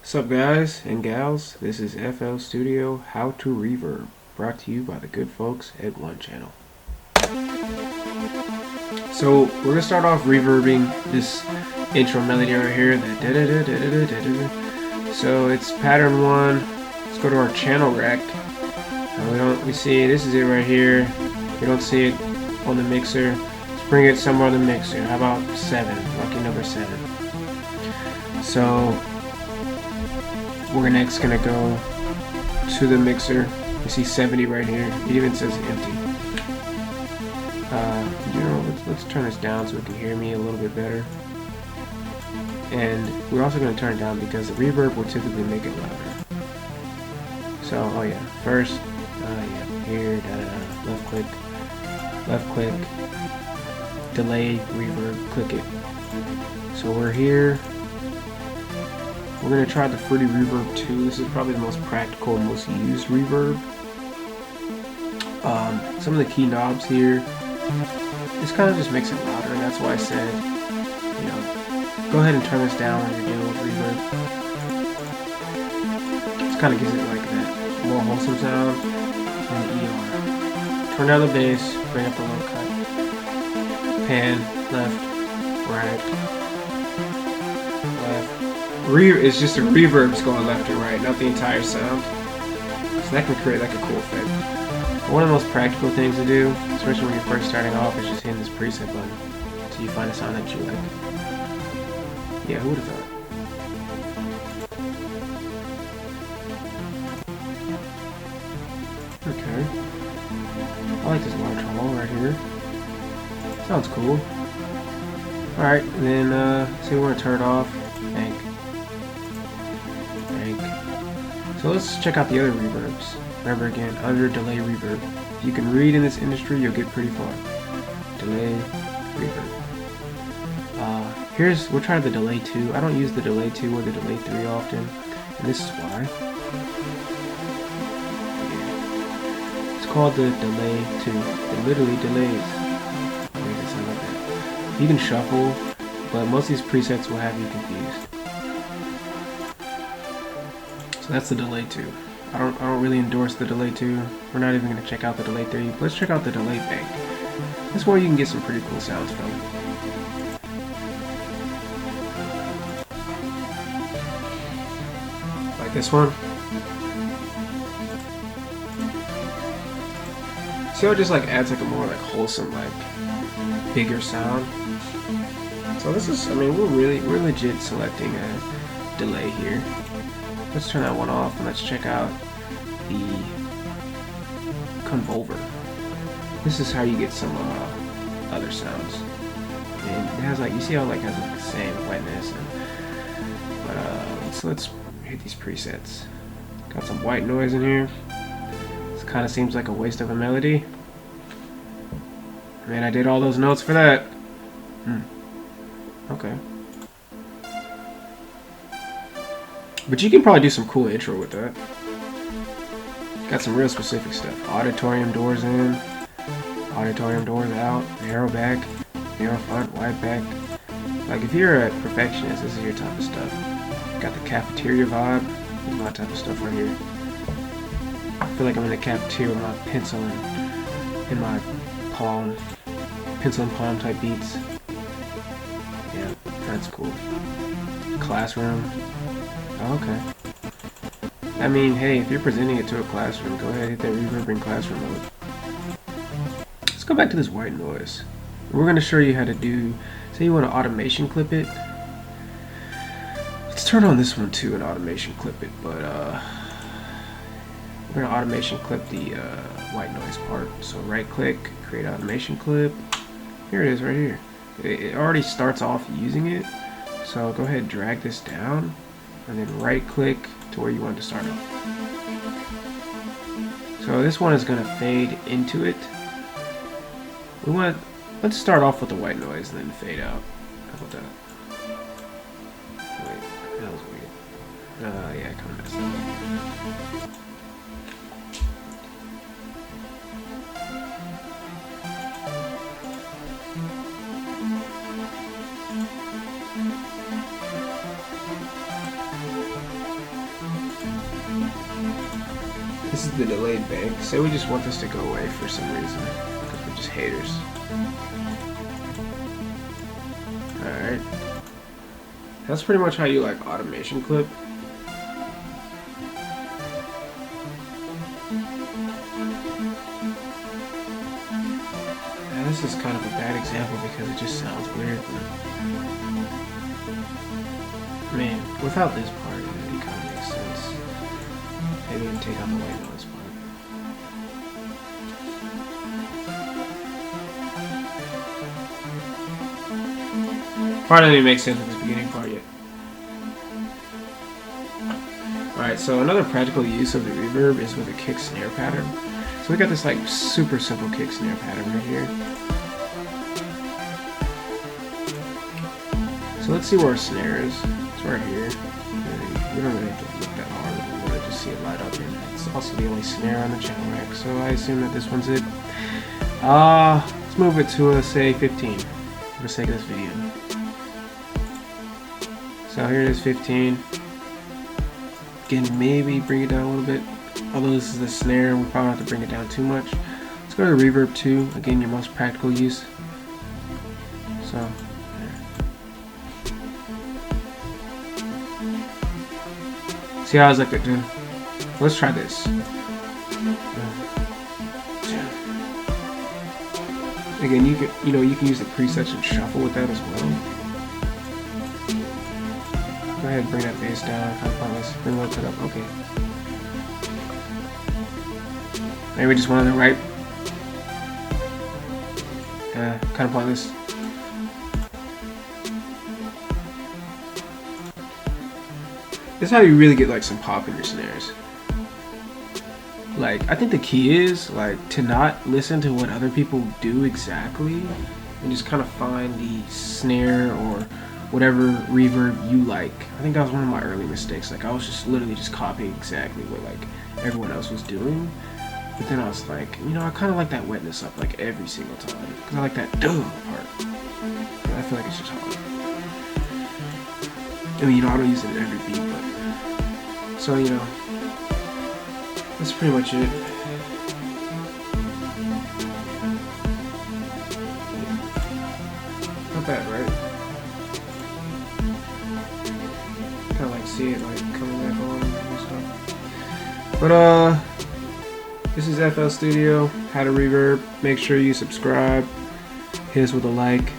What's up, guys and gals? This is FL Studio How to Reverb, brought to you by the good folks at One Channel. So we're gonna start off reverbing this intro melody right here. So it's pattern 1. Let's go to our channel rack. We see this is it right here. We don't see it on the mixer. Let's bring it somewhere on the mixer. How about 7? Lucky number 7. So we're next gonna go to the mixer. You see 70 right here. It even says empty. Let's turn this down so we can hear me a little bit better. And we're also gonna turn it down because the reverb will typically make it louder. So, oh yeah, first, here, left click, delay, reverb, click it. So we're here. We're going to try the Fruity Reverb 2. This is probably the most practical and most used reverb. Some of the key knobs here, this kind of just makes it louder, and that's why I said, go ahead and turn this down when you're dealing with reverb. This kind of gives it like that more wholesome sound and the ER. Turn down the bass, bring up the low cut. Pan, left, right, left. It's just the reverb's going left and right, not the entire sound. So that can create like a cool effect. One of the most practical things to do, especially when you're first starting off, is just hitting this preset button until you find a sound that you like. Yeah, who would have thought? Okay. I like this large hall right here. Sounds cool. Alright, then say we want to turn it off. Bank. So let's check out the other reverbs. Remember again, under delay reverb. If you can read in this industry, you'll get pretty far. Delay reverb. We'll try the delay 2. I don't use the delay 2 or the delay 3 often, and this is why. Yeah. It's called the delay 2. It literally delays. Something like that. You can shuffle, but most of these presets will have you confused. So that's the delay 2. I don't really endorse the delay 2. We're not even going to check out the delay 3. Let's check out the delay bank. This is where you can get some pretty cool sounds from. Like this one. See how it just like adds like a more like wholesome, like bigger sound. So this is, we're legit selecting a delay here. Let's turn that one off and let's check out the convolver. This is how you get some other sounds. And it has like, you see how it like has like the same wetness. So let's hit these presets. Got some white noise in here. This kind of seems like a waste of a melody. Man, I did all those notes for that. Okay. But you can probably do some cool intro with that. Got some real specific stuff. Auditorium doors in, auditorium doors out, narrow back, narrow front, wide back. Like if you're a perfectionist, this is your type of stuff. Got the cafeteria vibe. This is my type of stuff right here. I feel like I'm in the cafeteria with my pencil in my palm. Pencil and palm type beats. Yeah, that's cool. Classroom. Okay. I mean, hey, if you're presenting it to a classroom, go ahead and hit that reverb in classroom mode. Let's go back to this white noise. We're going to show you how to do, say you want to automation clip it. Let's turn on this one too and automation clip it, but we're going to automation clip the white noise part. So right click, create automation clip. Here it is right here. It already starts off using it. So go ahead and drag this down. And then right click to where you want to start off. So this one is going to fade into it. Let's start off with the white noise and then fade out. How about that? Wait, that was weird. Yeah, kind of messed up. This is the delayed bank. Say we just want this to go away for some reason, because we're just haters. Alright. That's pretty much how you like automation clip. Now this is kind of a bad example because it just sounds weird. But man, without this part, it kind of makes sense. Maybe we can take out the white noise part. Part doesn't even make sense with this beginning part yet. Alright, so another practical use of the reverb is with a kick snare pattern. So we got this like super simple kick snare pattern right here. So let's see where our snare is. It's right here. We don't really have to look that hard. We want to just see it light up, and it's also the only snare on the channel rack. So I assume that this one's it. Let's move it to say 15 for the sake of this video. So here it is, 15. Again, maybe bring it down a little bit. Although this is the snare, we probably don't have to bring it down too much. Let's go to reverb 2. Again, your most practical use. So, see how I was like that, dude? Let's try this. Again, you can use the presets and shuffle with that as well. Go ahead and bring that bass down. Kind of pointless. Bring a little bit up. Okay. Maybe just one on the right. Kind of pointless. This is how you really get like some pop in your snares. Like, I think the key is like to not listen to what other people do exactly, and just kind of find the snare or whatever reverb you like. I think that was one of my early mistakes. Like, I was just literally just copying exactly what like everyone else was doing. But then I was like, I kind of like that wetness up like every single time, because I like that duh part. And I feel like it's just hard. I mean, I don't use it in every beat, but so that's pretty much it. Not bad, right? Kind of like see it like coming back on and stuff. But this is FL Studio, Add Reverb. Make sure you subscribe, hit us with a like,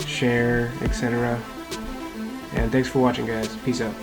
share, etc. And thanks for watching, guys. Peace out.